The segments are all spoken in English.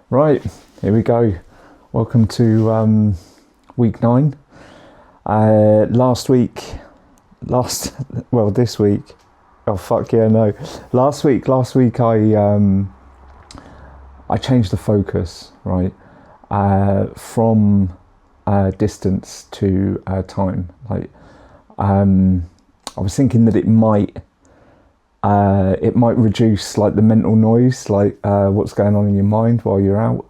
Right, here we go. Welcome to week 9. Last week, this week. Oh fuck yeah, no. Last week, I changed the focus, right, from distance to time. Like, I was thinking that it might reduce like the mental noise, like what's going on in your mind while you're out.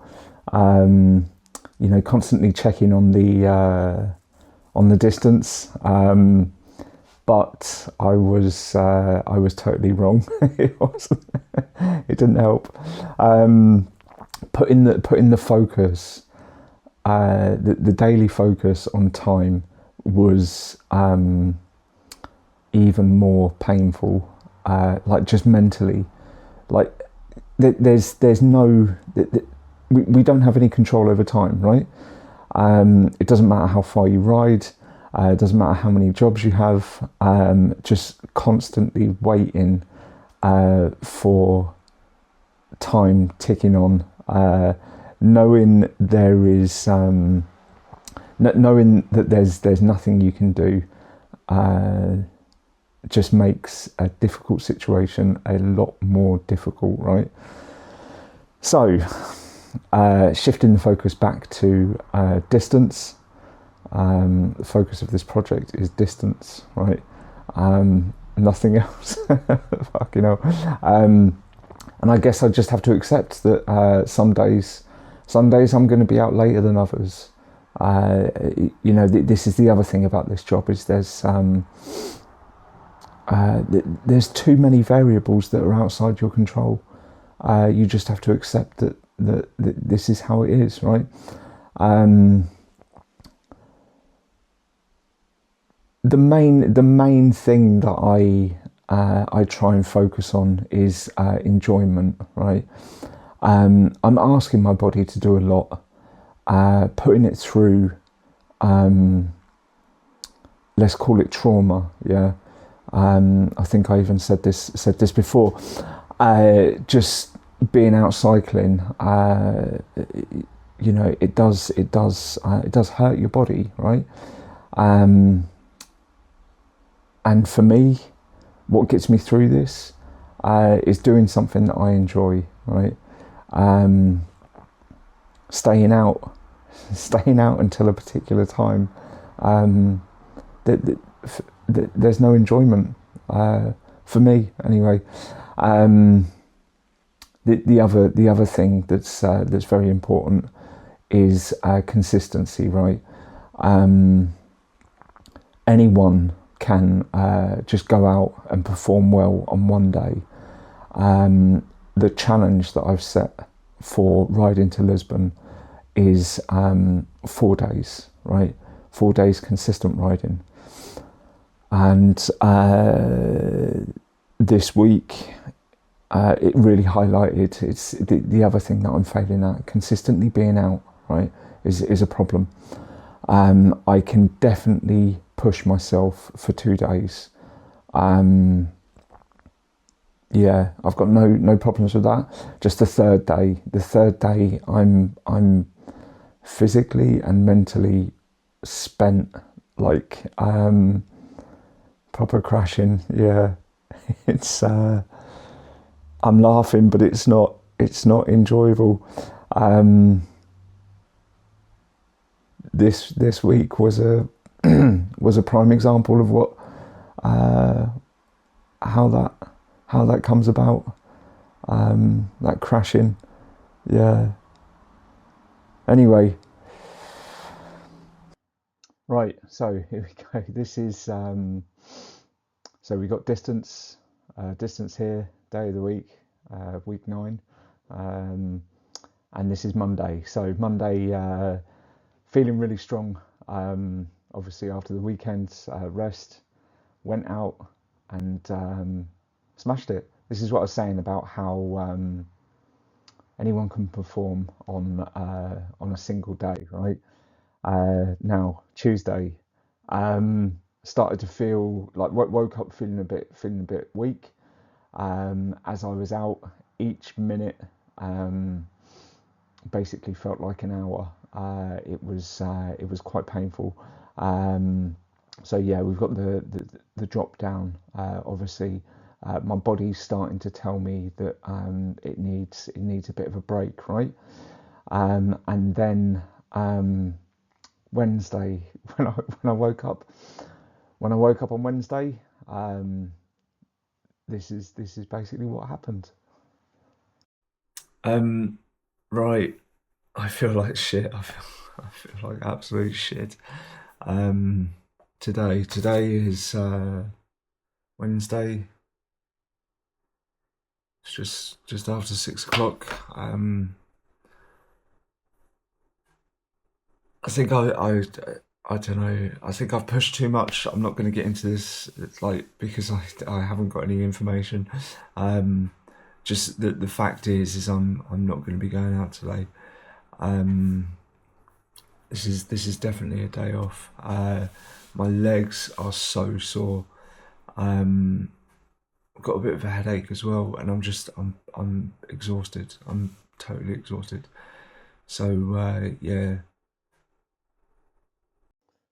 Constantly checking on the distance. But I was totally wrong. It wasn't. It didn't help. Putting the focus, the daily focus on time was even more painful. Like just mentally, like there's no we don't have any control over time, right? It doesn't matter how far you ride, it doesn't matter how many jobs you have, just constantly waiting for time ticking on, knowing knowing that there's nothing you can do, just makes a difficult situation a lot more difficult, right? So, shifting the focus back to distance. The focus of this project is distance, right? Nothing else. Fucking hell. And I guess I just have to accept that some days I'm going to be out later than others. This is the other thing about this job, is there's too many variables that are outside your control. You just have to accept that this is how it is, right? The main thing that I try and focus on is enjoyment, right? I'm asking my body to do a lot, putting it through, let's call it trauma, yeah. I think I even said this before. Just being out cycling, it does hurt your body, right? And for me, what gets me through this is doing something that I enjoy, right? Staying out until a particular time. There's no enjoyment for me, anyway. The other thing that's very important is consistency, right? Anyone can just go out and perform well on one day. The challenge that I've set for riding to Lisbon is 4 days, right? 4 days consistent riding. And this week, it really highlighted, it's the other thing that I'm failing at. Consistently being out, right, is a problem. I can definitely push myself for 2 days. Yeah, I've got no problems with that. Just the third day, I'm physically and mentally spent, like proper crashing. Yeah, it's I'm laughing, but it's not enjoyable. This week was a was a prime example of what how that comes about, that crashing. Yeah. Anyway, right, so here we go. This is so we got distance here, day of the week, week 9, and this is Monday. So Monday, feeling really strong. Obviously after the weekend's rest, went out and smashed it. This is what I was saying about how anyone can perform on a single day, right? Now Tuesday, started to feel like, woke up feeling a bit weak. As I was out, each minute basically felt like an hour. It was quite painful. Um, so yeah, we've got the drop down. Obviously, my body's starting to tell me that it needs a bit of a break, right? And then Wednesday, when I woke up on Wednesday, um, this is basically what happened. Um, right. I feel like shit. I feel like absolute shit. Um, today is Wednesday. It's just after 6 o'clock. I think I don't know. I think I've pushed too much. I'm not going to get into this. It's like because I haven't got any information. Um, just the fact is I'm not going to be going out today. Um, this is definitely a day off. My legs are so sore. Um, I've got a bit of a headache as well, and I'm exhausted. I'm totally exhausted. So yeah.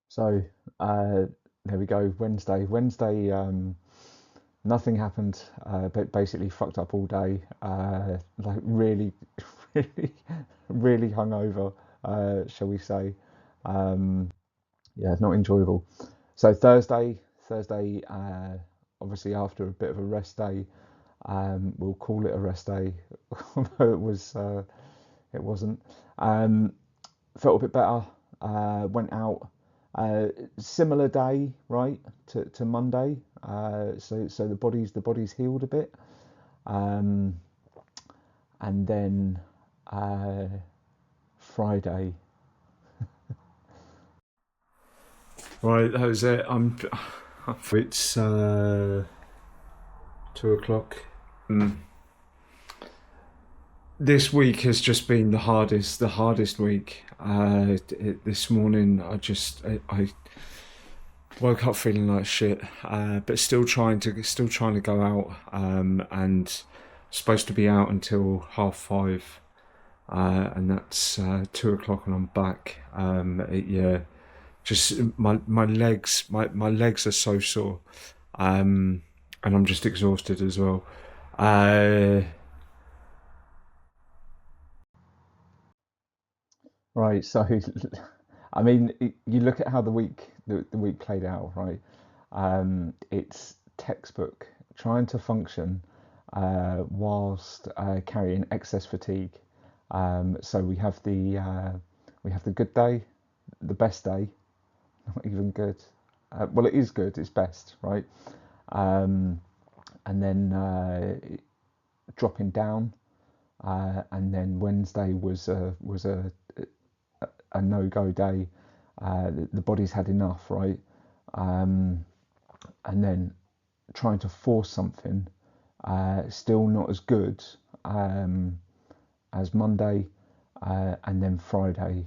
So uh, there we go. Wednesday. Nothing happened. But basically fucked up all day. Like really, really, really hungover. Shall we say? Um, yeah, not enjoyable. So Thursday. Obviously after a bit of a rest day, we'll call it a rest day, although it wasn't. Um, Felt a bit better. Went out. Uh, Similar day, right, to Monday. So the body's healed a bit. Um, and then uh, Friday. Right, that was it. It's 2 o'clock. Mm. This week has just been the hardest week. This morning, I woke up feeling like shit, but still trying to go out. And supposed to be out until 5:30, and that's 2 o'clock, and I'm back. Yeah, just my legs are so sore, and I'm just exhausted as well. Uh, Right. So, I mean, you look at how the week played out, right? It's textbook trying to function whilst carrying excess fatigue. So we have the good day, the best day, not even good. Well, it is good. It's best, right? Um, and then dropping down, and then Wednesday was a no go day. The body's had enough, right? Um, and then trying to force something, still not as good um, as Monday, and then Friday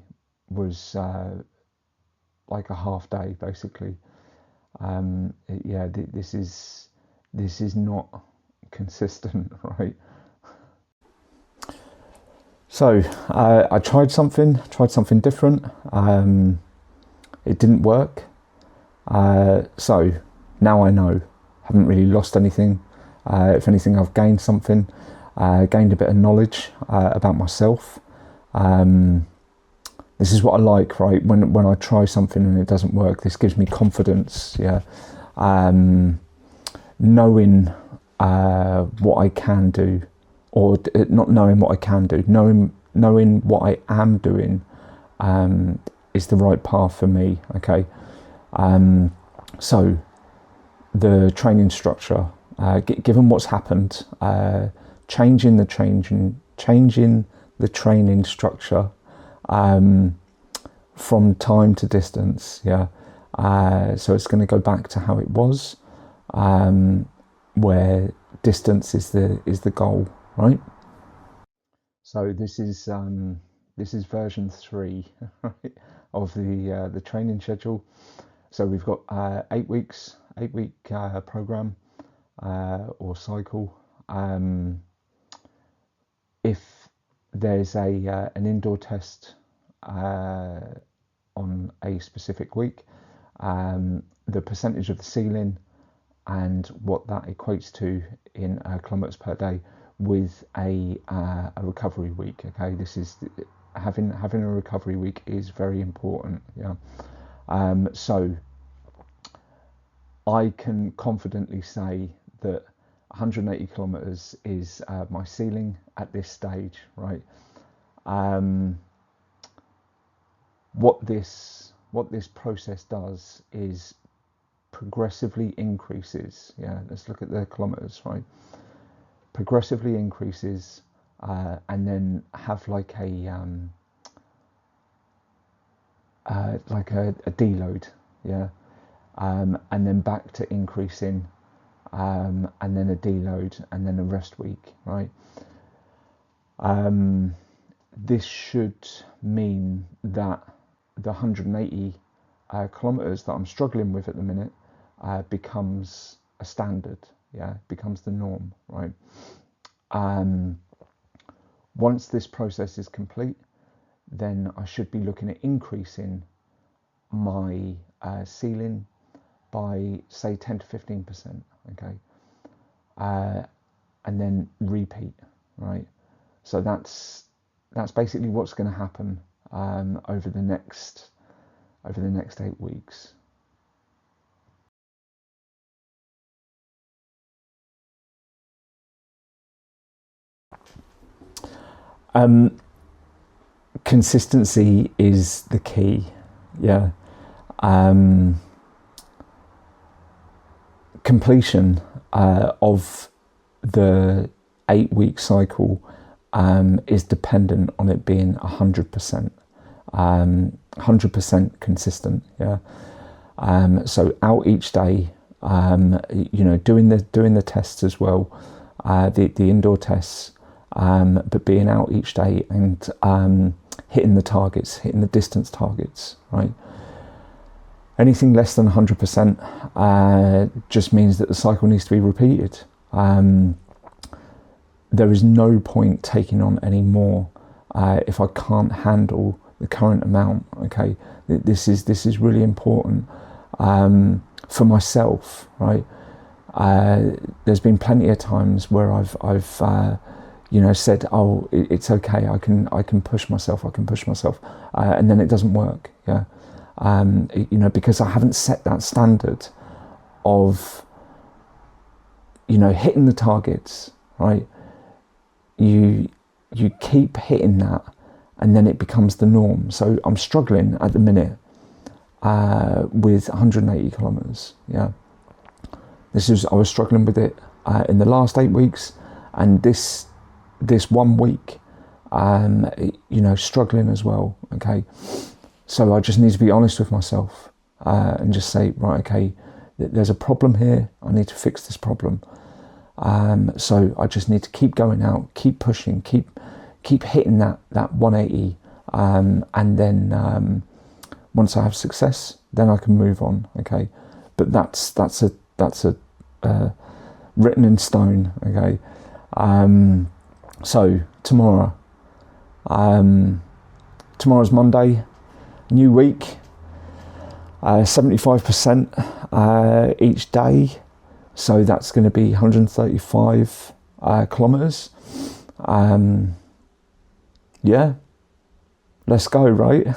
was like a half day basically. Yeah, this is not consistent, right? So I tried something different. It didn't work. So now I know. Haven't really lost anything. If anything, I've gained something. Gained a bit of knowledge about myself. Um, this is what I like, right? When I try something and it doesn't work, this gives me confidence. Yeah, um, knowing what I can do, or not knowing what I can do, knowing what I am doing is the right path for me. Okay, so the training structure, given what's happened, changing the training structure from time to distance. Yeah, so it's going to go back to how it was, where distance is the goal, right? So this is version three right, of the training schedule. So we've got 8 weeks, 8 week program or cycle. If there's an indoor test on a specific week. The percentage of the ceiling and what that equates to in kilometers per day with a recovery week. Okay, this is having a recovery week is very important. Yeah. So I can confidently say that 180 kilometers is my ceiling at this stage, right? What this process does is progressively increases. Yeah, let's look at the kilometers, right? Progressively increases, and then have like a deload, yeah, and then back to increasing, and then a deload, and then a rest week, right? This should mean that the 180 kilometers that I'm struggling with at the minute becomes a standard, yeah, becomes the norm, right? Once this process is complete, then I should be looking at increasing my ceiling by say 10 to 15%, okay, and then repeat, right? So that's basically what's going to happen over the next 8 weeks. Consistency is the key, yeah. Completion of the 8-week cycle is dependent on it being 100%, 100% consistent, yeah. So out each day, doing the tests as well, the indoor tests, but being out each day and hitting the targets, hitting the distance targets, right? Anything less than 100% just means that the cycle needs to be repeated. There is no point taking on any more if I can't handle the current amount. Okay, this is really important for myself, right? There's been plenty of times where I've said, oh, it's okay, I can push myself, and then it doesn't work, yeah. Because I haven't set that standard of hitting the targets, right? You keep hitting that, and then it becomes the norm. So I'm struggling at the minute with 180 kilometers, yeah. I was struggling with it in the last 8 weeks, and this 1 week, struggling as well, okay. So I just need to be honest with myself and just say, right, okay, there's a problem here. I need to fix this problem. So I just need to keep going out, keep pushing, keep hitting that 180, and then once I have success, then I can move on. Okay, but that's a written in stone. Okay, so tomorrow's Monday. New week, 75% each day, so that's going to be 135 kilometers. Yeah, let's go, right?